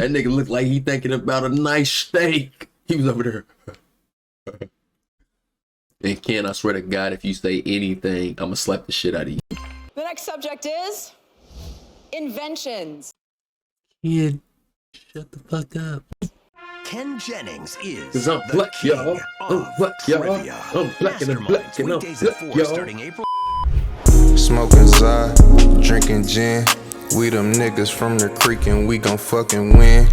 That nigga looked like he thinking about a nice steak. He was over there. And Ken, I swear to God, if you say anything, I'm gonna slap the shit out of you. The next subject is inventions. Ken, shut the fuck up. Ken Jennings is Cause I'm black, y'all. I'm black, y'all. I'm black and I'm black and I'm black, y'all. Starting April. Smoking Zod, drinking gin. We them niggas from the creek and we gon' fucking win.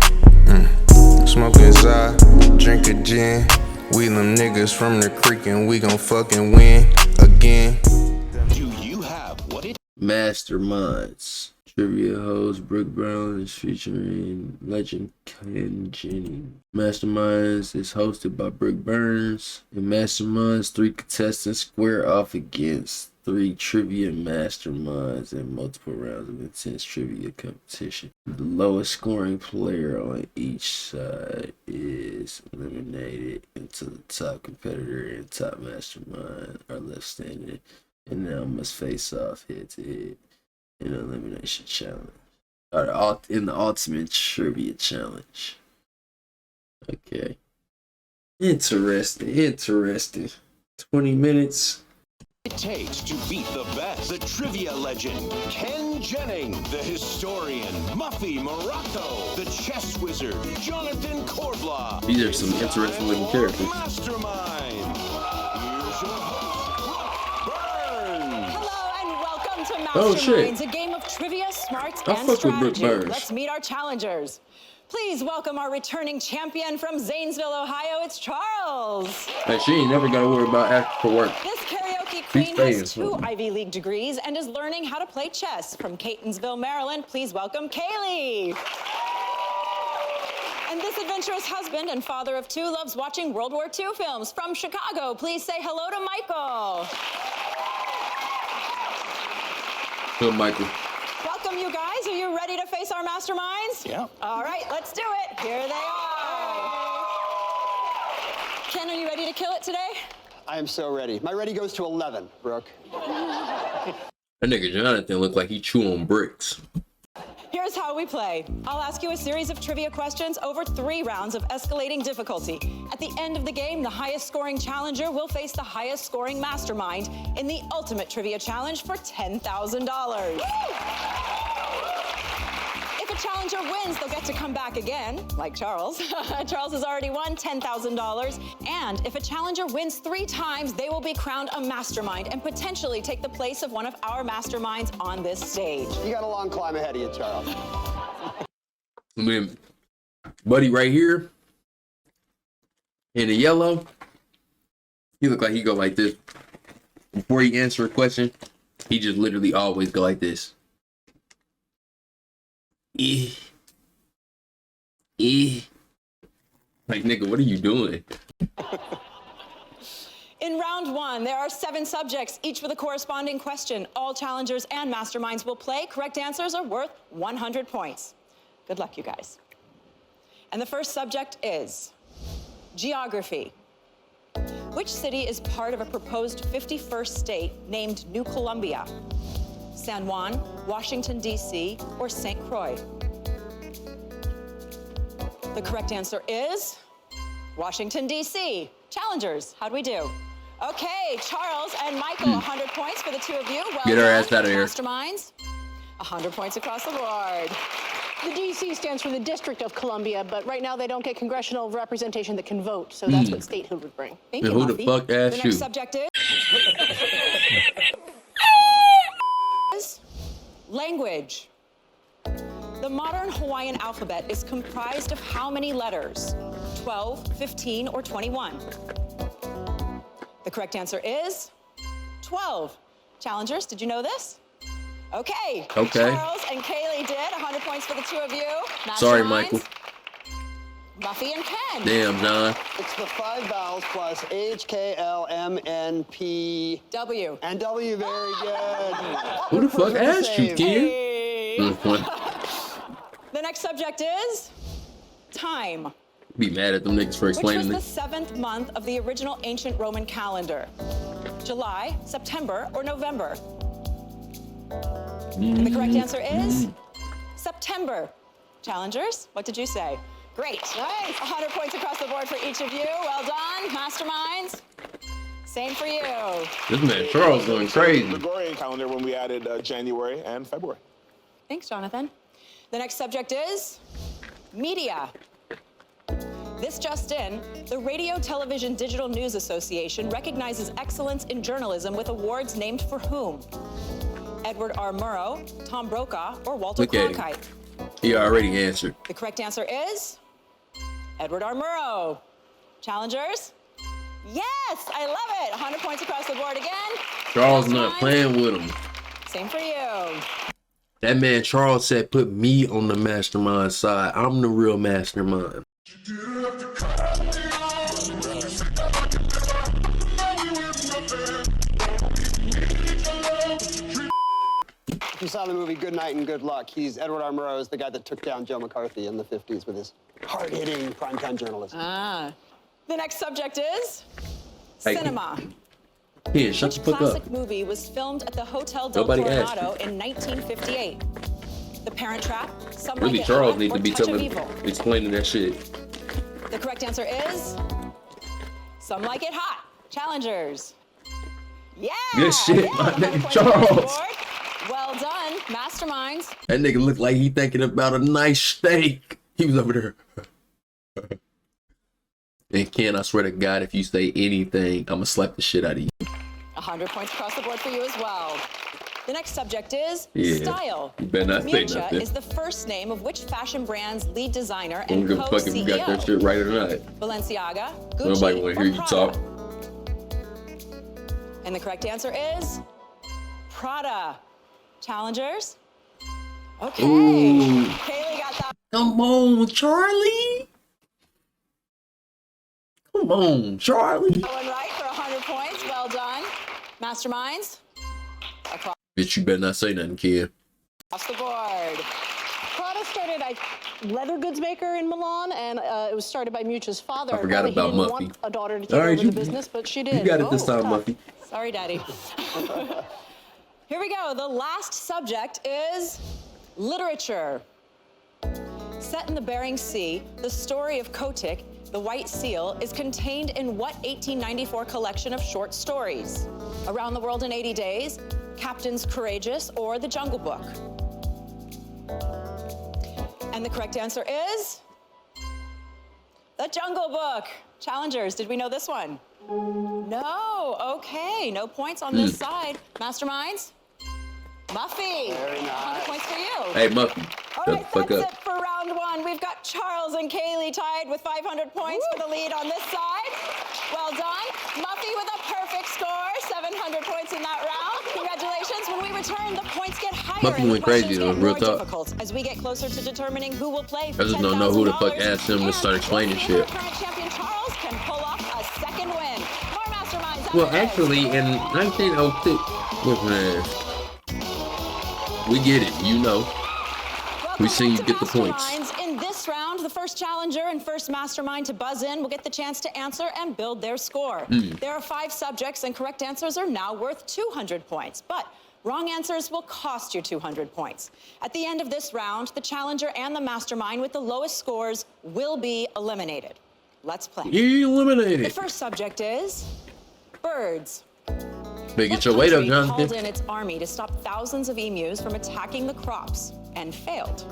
Smoking Zod, drinking gin. We them niggas from the creek and we gon' fucking win again. Do you have what it? MasterMinds. Trivia host Brooke Brown is featuring legend Ken Jennings. MasterMinds is hosted by Brooke Burns. In MasterMinds, 3 contestants square off against 3 trivia masterminds in multiple rounds of intense trivia competition. The lowest scoring player on each side is eliminated until the top competitor and top mastermind are left standing and now must face off head to head in an elimination challenge. Or in the ultimate trivia challenge. Okay. Interesting. 20 minutes. It takes to beat the best. The trivia legend, Ken Jennings. The historian, Muffy Morocco. The chess wizard, Jonathan Corblaw. These are some interesting looking characters. MasterMinds. Here's your host, Brooke Burns. Hello and welcome to Oh, MasterMinds, shit. a game of trivia, smarts, I and fuck with Brooke strategy. Burns. Let's meet our challengers. Please welcome our returning champion from Zanesville, Ohio. It's Charles. Hey, she ain't never gotta worry about asking for work. This karaoke queen staying, has 2 so. Ivy League degrees and is learning how to play chess. From Catonsville, Maryland, please welcome Kaylee. And this adventurous husband and father of 2 loves watching World War II films. From Chicago, please say hello to Michael. Good, Michael. Welcome, you guys. Are you ready to face our masterminds? Yeah. All right, let's do it. Here they are. Ken, are you ready to kill it today? I am so ready. My ready goes to 11, Brooke. That nigga Jonathan look like he chew on bricks. Here's how we play. I'll ask you a series of trivia questions over 3 rounds of escalating difficulty. At the end of the game, the highest scoring challenger will face the highest scoring mastermind in the ultimate trivia challenge for $10,000. If a challenger wins, they'll get to come back again, like Charles. Charles has already won $10,000. And if a challenger wins 3 times, they will be crowned a mastermind and potentially take the place of one of our masterminds on this stage. You got a long climb ahead of you, Charles. I mean, buddy right here in the yellow, he look like he go like this. Before he answer a question, he just literally always go like this. Like, nigga, what are you doing? In round 1, there are 7 subjects, each with a corresponding question. All challengers and masterminds will play. Correct answers are worth 100 points. Good luck, you guys. And the first subject is geography. Which city is part of a proposed 51st state named New Columbia? San Juan, Washington, D.C., or St. Croix? The correct answer is Washington, D.C. Challengers, how'd we do? Okay, Charles and Michael, 100 points for the 2 of you. Well Get our done, ass out of here. Masterminds. 100 points across the board. The DC stands for the District of Columbia, but right now they don't get congressional representation that can vote, so that's what statehood would bring. Thank And you, who the Muffy. fuck The asked next you? subject is language. The modern Hawaiian alphabet is comprised of how many letters? 12, 15, or 21? The correct answer is 12. Challengers, did you know this? Okay. Okay. Charles and Kaylee did. 100 points for the 2 of you. Sorry, Masterminds, Michael. Muffy and Ken. Damn, John. It's the 5 vowels plus H, K, L, M, N, P, W. and W. Very good. Who the fuck asked you, kid? Hey. The next subject is time. Be mad at them niggas for Which was explaining the this. 7th month of the original ancient Roman calendar? July, September, or November? And the correct answer is September. Challengers, what did you say? Great. Nice. 100 points across the board for each of you. Well done. Masterminds, same for you. This man Charles going crazy. Gregorian calendar when we added January and February. Thanks, Jonathan. The next subject is media. This just in, the Radio Television Digital News Association recognizes excellence in journalism with awards named for whom? Edward R. Murrow, Tom Brokaw, or Walter Cronkite? He already answered. The correct answer is Edward R. Murrow. Challengers? Yes, I love it. 100 points across the board again. Charles not playing with him. Same for you. That man Charles said, put me on the mastermind side. I'm the real mastermind. If you saw the movie Good Night and Good Luck, Edward R. Murrow is the guy that took down Joe McCarthy in the 50s with his hard-hitting primetime journalism. The next subject is cinema. Yeah, shut the Which fuck up. classic movie was filmed at the Hotel del Nobody asked Coronado in 1958? The Parent Trap, Some Really, Like It Charles Hot, needs or to be Touch of Evil? explaining that shit. The correct answer is Some Like It Hot. Challengers. Yeah! Good shit, yeah, my 100 nigga points across the Charles. board. Well done, Masterminds. That nigga looked like he thinking about a nice steak. He was over there. And Ken, I swear to God, if you say anything, I'm gonna slap the shit out of you. 100 points across the board for you as well. The next subject is Yeah. style. You better not say Miuccia nothing. is the first name of which fashion brand's lead designer I don't and give a fuck if you got that co-CEO? shit right or not. Balenciaga, Gucci, Nobody wanna or hear you Prada? talk. And the correct answer is Prada. Challengers? Okay. Ooh. Kaylee got that. Come on, Charlie. Come on, Charlie. One right for 100 points. Well done. Masterminds? Across Bitch, you better not say nothing, kid. the board. Prada started a leather goods maker in Milan, and it was started by Miuccia's father. I forgot He about didn't Muffy. want a daughter to take All right, over you- the business, but she did. You got it this Oh, time, tough. Muffy. Sorry, Daddy. Here we go. The last subject is literature. Set in the Bering Sea, the story of Kotick, the White Seal, is contained in what 1894 collection of short stories? Around the World in 80 Days, Captains Courageous, or The Jungle Book? And the correct answer is The Jungle Book. Challengers, did we know this one? No. Okay, no points on this side. Masterminds? Muffy. Very nice. 100 points for you. Hey, Muffy. All Shut the right, fuck that's up. it for round one. We've got Charles and Kaylee tied with 500 points for the lead on this side. Well done. Muffy with a perfect score, 700 points in that round. Congratulations. When we return, the points get higher Muffy and the went crazy, questions though, get real more talk. difficult as we get closer to determining who will play for I just don't know who the fuck $10,000. asked him to start And explaining let's see if shit. our current champion Charles can pull off a second win. More Masterminds after Well, this. actually, in 1906, listen, man, we get it, you know. Welcome We seen back you to get the points. Masterminds. In this round, the first challenger and first mastermind to buzz in will get the chance to answer and build their score. There are 5 subjects, and correct answers are now worth 200 points. But wrong answers will cost you 200 points. At the end of this round, the challenger and the mastermind with the lowest scores will be eliminated. Let's play. You The eliminated. first subject is birds. Better What get your weight up, country called Jonathan. in its army to stop thousands of emus from attacking the crops and failed?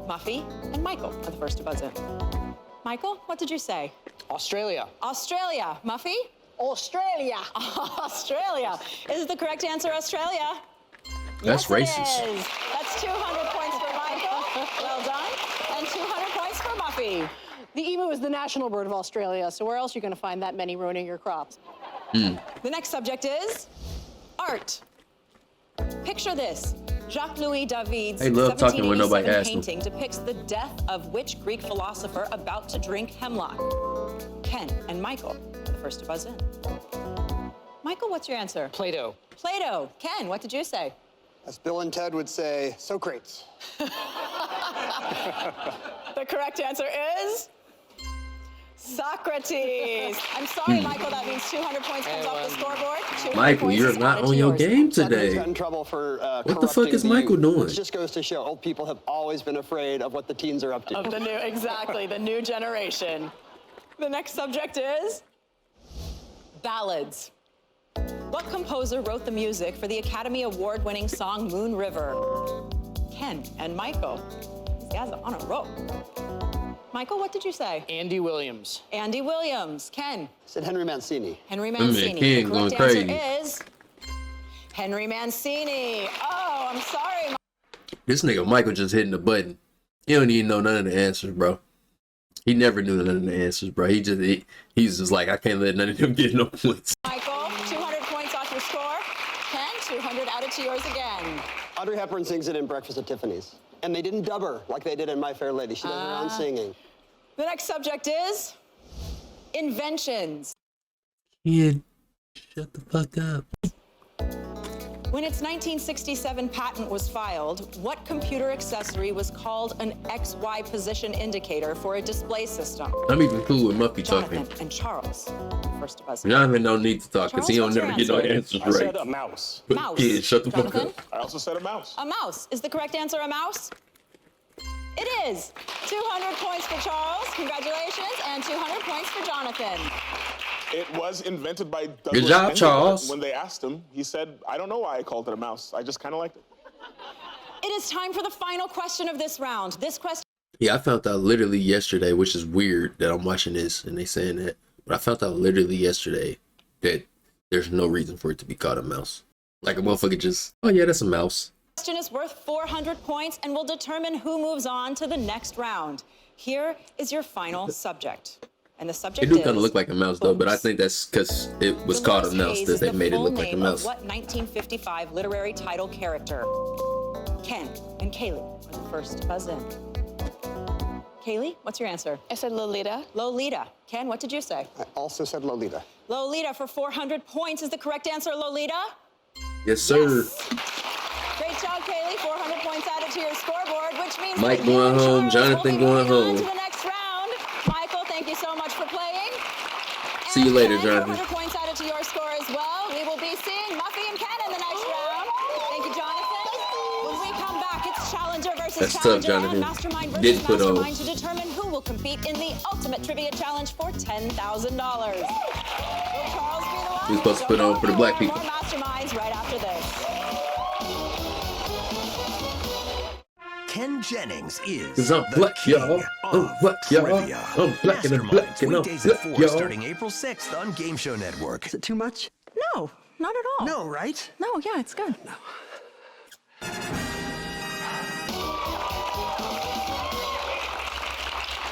Muffy and Michael are the first to buzz in. Michael, what did you say? Australia. Australia. Muffy? Australia. Australia. Is the correct answer Australia? That's Yes, it racist. is. That's 200 points for Michael. Well done. And 200 points for Muffy. The emu is the national bird of Australia, so where else are you going to find that many ruining your crops? The next subject is art. Picture this. Jacques-Louis David's They love talking when nobody 1787 asks them. painting depicts the death of which Greek philosopher about to drink hemlock? Ken and Michael are the first to buzz in. Michael, what's your answer? Plato. Plato. Ken, what did you say? As Bill and Ted would say, Socrates. The correct answer is Socrates. I'm sorry, Michael, that means 200 points comes off the scoreboard. 200 Michael, points you're is not added on to your yours. game Socrates today. got in trouble for What the fuck is corrupting the Michael youth, doing? which just goes to show old people have always been afraid of what the teens are up to. Of the new, exactly, the new generation. The next subject is ballads. What composer wrote the music for the Academy Award-winning song Moon River? Ken and Michael. These guys are on a roll. Michael, what did you say? Andy Williams. Andy Williams. Ken. Said Henry Mancini. Henry man, Mancini. Ken The going correct answer crazy. is Henry Mancini. Oh, I'm sorry. This nigga Michael just hitting the button. He don't even know none of the answers, bro. He never knew none of the answers, bro. He's just like, I can't let none of them get no points. Michael, 200 points off your score. Ken, 200 added to yours again. Audrey Hepburn sings it in Breakfast at Tiffany's. And they didn't dub her like they did in My Fair Lady. She does her own singing. The next subject is inventions. Kid, shut the fuck up. When its 1967 patent was filed, what computer accessory was called an XY position indicator for a display system? I'm even cool with Muffy Jonathan talking. and Charles. First of us. Jonathan don't need to talk because he don't Charles, never what's get your no answer? answers I said right. a mouse. But Mouse. kid, shut the fuck Jonathan? up. I also said a mouse. A mouse. Is the correct answer a mouse? It is. 200 points for Charles. Congratulations. And 200 points for Jonathan. It was invented by Douglas job, Engelbart. Charles. When they asked him, he said, I don't know why I called it a mouse. I just kind of liked it. It is time for the final question of this round. This question Yeah, I found out literally yesterday, which is weird that I'm watching this and they saying that. But I found out literally yesterday that there's no reason for it to be called a mouse. Like a motherfucker just, oh yeah, that's a mouse. is worth 400 points and will determine who moves on to the next round. Here is your final subject. And the subject It do is kind of look like a mouse though, but I books. think that's because it was called a Dolores mouse Hayes that is they the made it full look like a name mouse. of what 1955 literary title character? Ken and Kaylee are the first to buzz in. Kaylee, what's your answer? I said Lolita. Lolita. Ken, what did you say? I also said Lolita. Lolita for 400 points is the correct answer, Lolita. Yes, sir. Great job, Kaylee. 400 points added to your scoreboard, which means Mike that you going and home, Charles will Jonathan be going moving on home. to the next round. Michael, thank you so much for playing. See you And later, Ken, Jonathan. 400 points added to your score as well. We will be seeing Muffy and Ken in the next round. Thank you, Jonathan. When we come back, it's Challenger versus That's tough, Challenger Jonathan. and Mastermind versus Didn't put on. Mastermind to determine who will compete in the Ultimate Trivia Challenge for $10,000. Will Charles be the one? He was supposed to put on for the black people. More Masterminds right after this. Ken Jennings is 'Cause I'm the black, king y'all. I'm of black, y'all. trivia. I'm black and I'm black and I'm Weekdays at black, 4, y'all. starting April 6th on Game Show Network. Is it too much? No, not at all. No, right? No, yeah, it's good.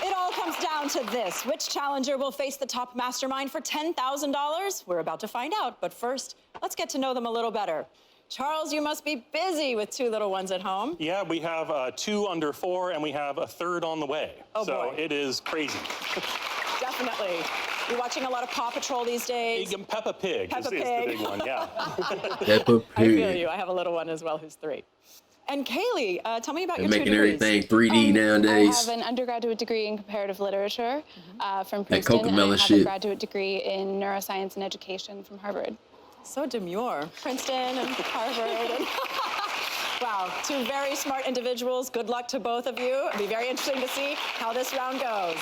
It all comes down to this. Which challenger will face the top mastermind for $10,000? We're about to find out, but first, let's get to know them a little better. Charles, you must be busy with two little ones at home. Yeah, we have 2 under 4, and we have a third on the way. Oh, so boy. it is crazy. Definitely. You're watching a lot of Paw Patrol these days. Peppa Pig, Peppa is the Pig. big one, yeah. Peppa I feel Pig. you. I have a little one as well who's 3. And Kaylee, tell me about They're your 2 making degrees. everything 3D I nowadays. have an undergraduate degree in comparative literature from That Princeton, and I Cocomelon have shit. a graduate degree in neuroscience and education from Harvard. So demure. Princeton and Harvard. And wow, 2 very smart individuals. Good luck to both of you. It'll be very interesting to see how this round goes.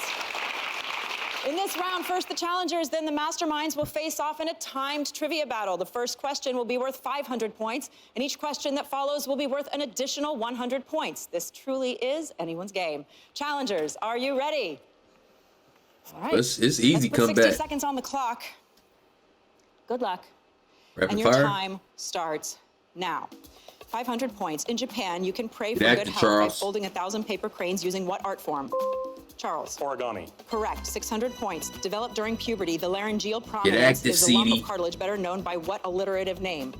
In this round, first the challengers, then the masterminds will face off in a timed trivia battle. The first question will be worth 500 points, and each question that follows will be worth an additional 100 points. This truly is anyone's game. Challengers, are you ready? All right. It's easy Let's put come 60 back. seconds on the clock. Good luck. Rapid And your fire. time starts now. 500 points. In Japan, you can pray for Get good active, health by Charles. folding 1,000 paper cranes using what art form? Charles. Origami. Correct. 600 points. Developed during puberty, the laryngeal prominence active, is a lump CD. of cartilage better known by what alliterative name?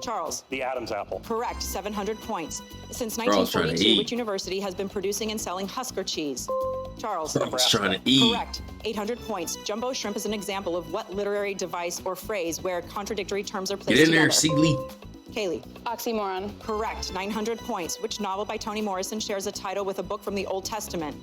Charles. The Adam's apple. Correct. 700 points. Since Charles trying to 1942, eat. which university has been producing and selling Husker cheese? Charles. I was trying to eat. Correct. 800 points. Jumbo shrimp is an example of what literary device or phrase where contradictory terms are placed Get in there, together? Seeley. Kaylee. Oxymoron. Correct. 900 points. Which novel by Toni Morrison shares a title with a book from the Old Testament?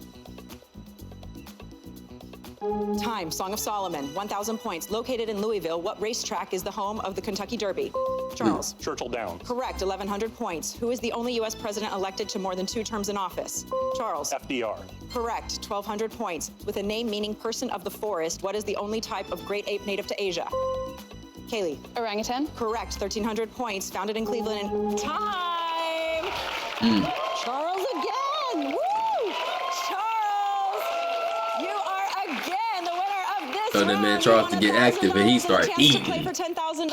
Time, Song of Solomon, 1,000 points. Located in Louisville, what racetrack is the home of the Kentucky Derby? Charles. Churchill Downs. Correct, 1,100 points. Who is the only U.S. president elected to more than 2 terms in office? Charles. FDR. Correct, 1,200 points. With a name meaning person of the forest, what is the only type of great ape native to Asia? Kaylee. Orangutan. Correct, 1,300 points. Founded in Cleveland and time! Charles again! Woo! Charles, you are again the winner of this So that man round. Charles You to get won active and he $1,000 started and a chance to play eating. for $10,000.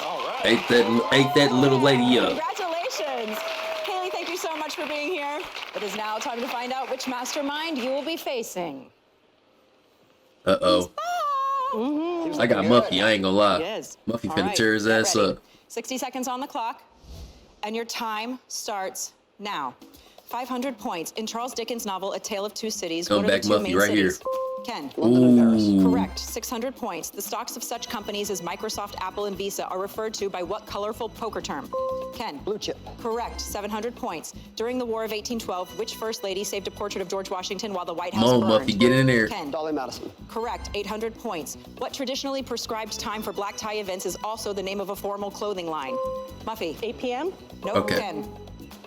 All right. Ate that little lady up. Congratulations. Kaylee, thank you so much for being here. It is now time to find out which mastermind you will be facing. Uh-oh. I got Muffy, I ain't gonna lie. It is. Muffy All finna right, tear his get ass ready. up. 60 seconds on the clock, and your time starts now. 500 points. In Charles Dickens' novel, A Tale of Two Cities, Come what are back, the two Muffy, main right here. cities? Ken. London and Paris. Ooh. Correct. 600 points. The stocks of such companies as Microsoft, Apple, and Visa are referred to by what colorful poker term? Ken. Blue chip. Correct. 700 points. During the War of 1812, which First Lady saved a portrait of George Washington while the White House Come on, burned? Muffy, get in there. Ken. Dolly Madison. Correct. 800 points. What traditionally prescribed time for black tie events is also the name of a formal clothing line? Muffy. 8 p.m. No. Okay. Ken.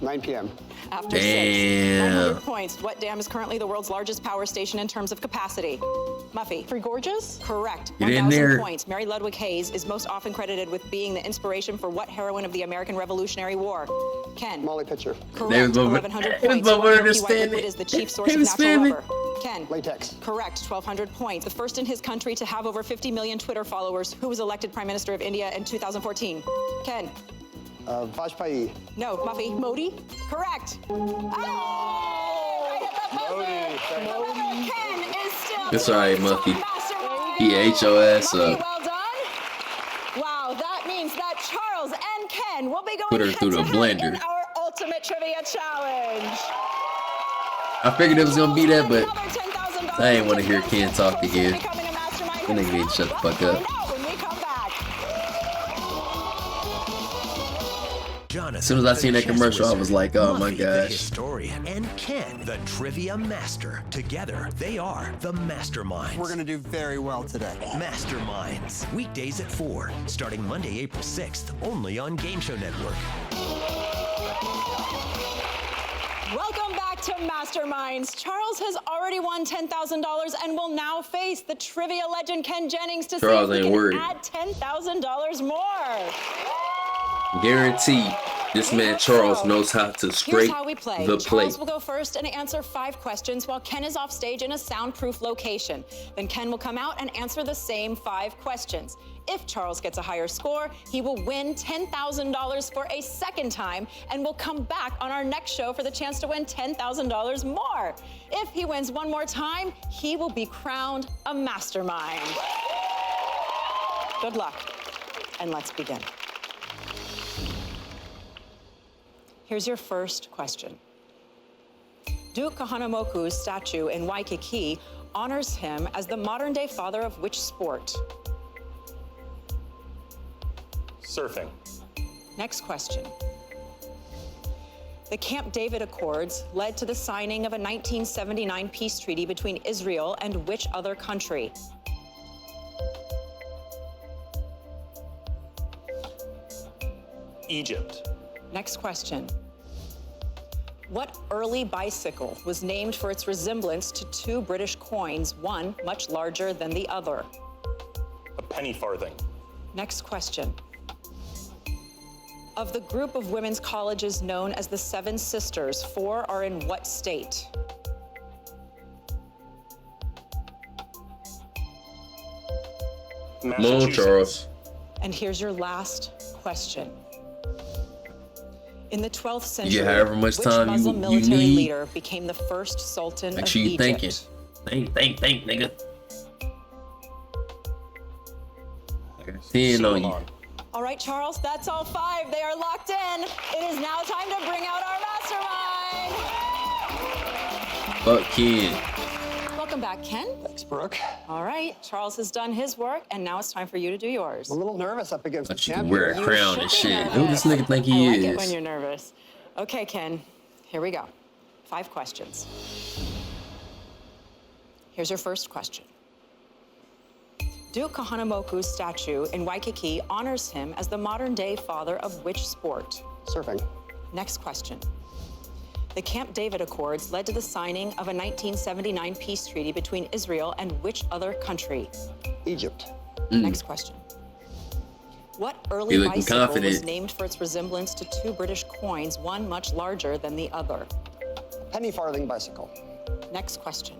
9 p.m. After Damn. 6. 100 points. What dam is currently the world's largest power station in terms of capacity? Muffy. Three Gorges. Correct. Get in 1,000 there. points. Mary Ludwig Hayes is most often credited with being the inspiration for what heroine of the American Revolutionary War? Ken. Molly Pitcher. Correct. They was over- 1,100 they was points. over What milky white understanding. liquid is the chief source They of was natural spamming. rubber? Ken. Latex. Correct. 1,200 points. The first in his country to have over 50 million Twitter followers. Who was elected Prime Minister of India in 2014? Ken. Vajpayee. No. Muffy. Modi. Correct. Oh! I hit the buzzer. However, Ken is still It's all right, Muffy. mastermind. He ate your ass Muffy, up. well done. Wow, that means that Charles and Ken will be Put her going through the head-to-head blender. in our ultimate trivia challenge. I figured it was gonna be that, but Another $10,000 I ain't wanna hear to Ken talk again. becoming a mastermind That nigga need to shut the fuck up. Find out when we come back. Jonathan, As soon as I the seen that chess commercial, I wizard, was like, oh my Muffy, the gosh. historian, and Ken, the trivia master. Together, they are the Masterminds. We're going to do very well today. Masterminds. Weekdays at 4, starting Monday, April 6th, only on Game Show Network. Welcome back to Masterminds. Charles has already won $10,000 and will now face the trivia legend Ken Jennings to Charles see if ain't he worried. can add $10,000 more. Guarantee this man Charles knows how to Here's scrape how we play. the plate. Charles will go first and answer 5 questions while Ken is off stage in a soundproof location. Then Ken will come out and answer the same 5 questions. If Charles gets a higher score, he will win $10,000 for a second time and will come back on our next show for the chance to win $10,000 more. If he wins one more time, he will be crowned a mastermind. Good luck, and let's begin. Here's your first question. Duke Kahanamoku's statue in Waikiki honors him as the modern-day father of which sport? Surfing. Next question. The Camp David Accords led to the signing of a 1979 peace treaty between Israel and which other country? Egypt. Next question. What early bicycle was named for its resemblance to 2 British coins, one much larger than the other? A penny farthing. Next question. Of the group of women's colleges known as the Seven Sisters, 4 are in what state? Come on, Massachusetts. Charles. And here's your last question. In the 12th century, however much which time Muslim you military need. leader became the first sultan Make of sure you Egypt? thinking. Think, nigga. 10 on you. Suleiman. All right, Charles, that's all 5. They are locked in. It is now time to bring out our mastermind. Fuck Ken. Welcome back, Ken. Thanks, Brooke. All right, Charles has done his work, and now it's time for you to do yours. I'm a little nervous up against the But you can champion. wear a You crown and should be shit. Who this nervous. nigga think he I like it is? when you're nervous. Okay, Ken, here we go. 5 questions. Here's your first question. Duke Kahanamoku's statue in Waikiki honors him as the modern-day father of which sport? Surfing. Next question. The Camp David Accords led to the signing of a 1979 peace treaty between Israel and which other country? Egypt. Next question. What early bicycle was named for its resemblance to two British coins, one much larger than the other? Penny farthing bicycle. Next question.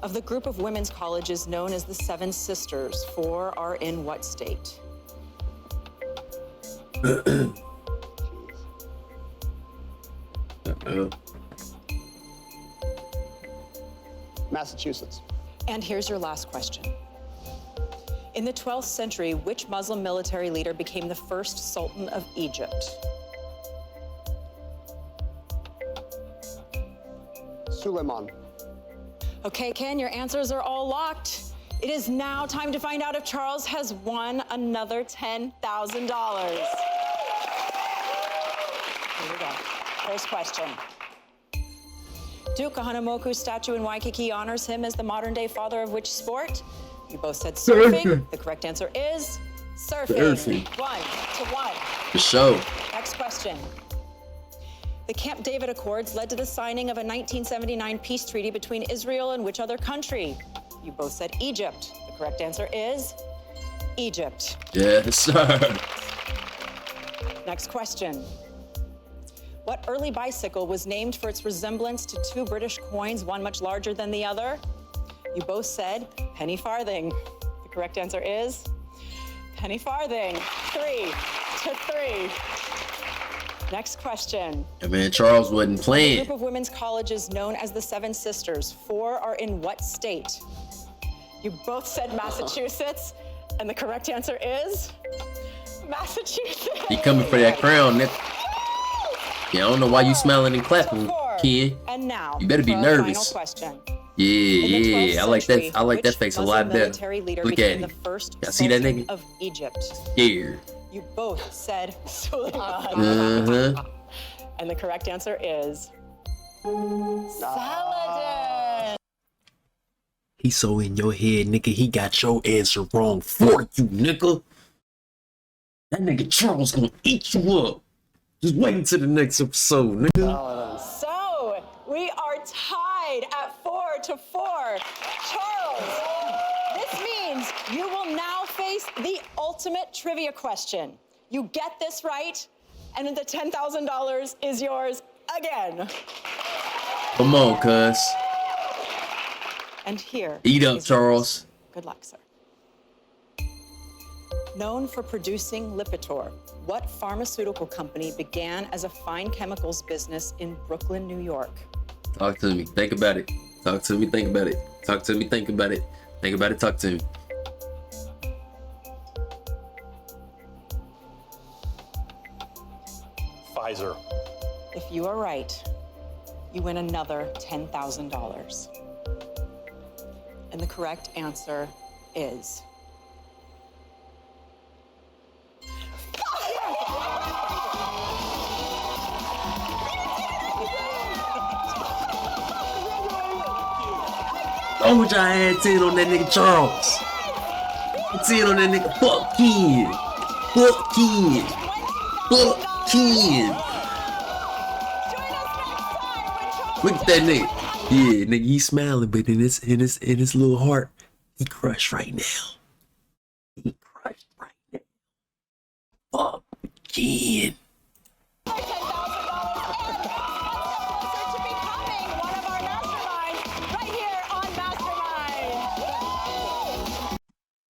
Of the group of women's colleges known as the Seven Sisters, 4 are in what state? Massachusetts. And here's your last question. In the 12th century, which Muslim military leader became the first Sultan of Egypt? Suleiman. Okay, Ken, your answers are all locked. It is now time to find out if Charles has won another $10,000. Here we go. First question. Duke Kahanamoku's statue in Waikiki honors him as the modern-day father of which sport? You both said surfing. The correct answer is surfing. 1-1. For sure. Next question. The Camp David Accords led to the signing of a 1979 peace treaty between Israel and which other country? You both said Egypt. The correct answer is Egypt. Yes, sir. Next question. What early bicycle was named for its resemblance to two British coins, one much larger than the other? You both said penny farthing. The correct answer is penny farthing. 3-3. Next question. Yeah, man, Charles wasn't A playing. group of women's colleges known as the Seven Sisters, 4 are in what state? You both said Massachusetts, and the correct answer is Massachusetts. He coming for that crown, nigga. Yeah, I don't know why you smiling and clapping, kid. And now, You better be for our nervous. Final question. Yeah, I like that. I like that face a lot better. Look at the him. first Y'all see that Sultan nigga? of Egypt. Scared. You both said Suleiman. And the correct answer is Saladin. He's so in your head, nigga. He got your answer wrong for you, nigga. That nigga Charles gonna eat you up. Just wait until the next episode, nigga. So we are tied at 4-4. Charles, this means you will now face the ultimate trivia question. You get this right, and the $10,000 is yours again. Come on, cuz. And here. Eat up, is Charles. yours. Good luck, sir. Known for producing Lipitor, what pharmaceutical company began as a fine chemicals business in Brooklyn, New York? Talk to me. Think about it. Talk to me. Think about it. Talk to me. Think about it. Think about it. Talk to me. Pfizer. If you are right, you win another $10,000. And the correct answer is Told y'all I had 10 on that nigga Charles. 10 on that nigga. Fuck kid. Fuck kid. Fuck kid. Look at that nigga. Yeah, nigga, he smiling, but in his little heart, he crushed right now. He crushed right now. Fuck kid.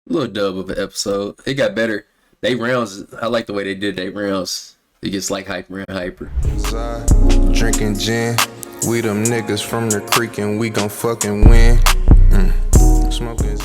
Little dub of an episode. It got better. They rounds, I like the way they did they rounds. It gets like hyper and hyper. Drinking gin, we them niggas from the creek and we gon' fucking win. Smoking